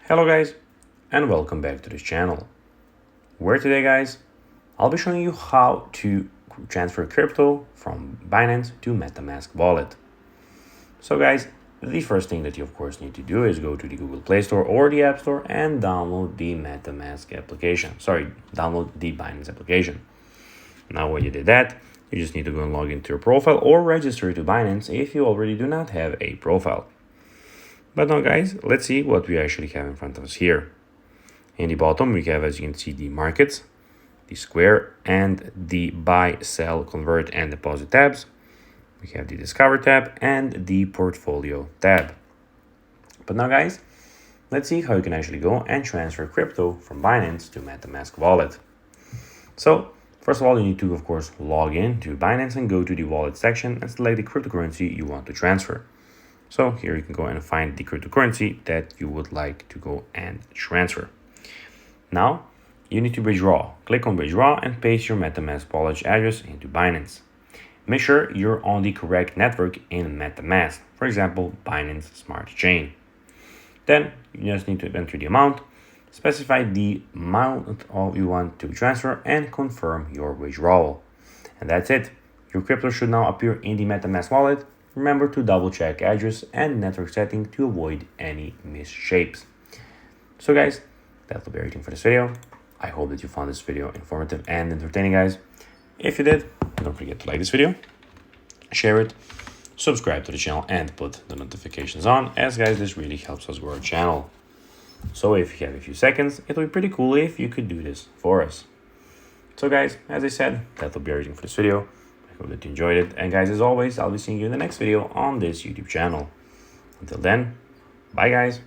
Hello guys, and welcome back to this channel, where today guys, I'll be showing you how to transfer crypto from Binance to Metamask wallet. So guys, the first thing that you of course need to do is go to the Google Play Store or the App Store and download the Metamask application. Download the Binance application. Now when you did that, you just need to go and log into your profile or register to Binance if you already do not have a profile. But now guys, let's see what we actually have in front of us here. In the bottom, we have, as you can see, the markets, the square, and the buy, sell, convert, and deposit tabs. We have the discover tab and the portfolio tab. But now guys, let's see how you can actually go and transfer crypto from Binance to Metamask wallet. So first of all, you need to, of course, log in to Binance and go to the wallet section and select the cryptocurrency you want to transfer. So here you can go and find the cryptocurrency that you would like to go and transfer. Now you need to withdraw. Click on withdraw and paste your Metamask wallet address into Binance. Make sure you're on the correct network in Metamask, for example, Binance Smart Chain. Then you just need to enter the amount, specify the amount you want to transfer, and confirm your withdrawal. And that's it. Your crypto should now appear in the Metamask wallet. Remember to double check address and network setting to avoid any misshapes. So guys, that will be everything for this video. I hope that you found this video informative and entertaining, guys. If you did, don't forget to like this video, share it, subscribe to the channel, and put the notifications on, as guys, this really helps us grow our channel. So if you have a few seconds, it would be pretty cool if you could do this for us. So guys, as I said, that will be everything for this video. I hope that you enjoyed it. And guys, as always, I'll be seeing you in the next video on this YouTube channel. Until then, bye guys.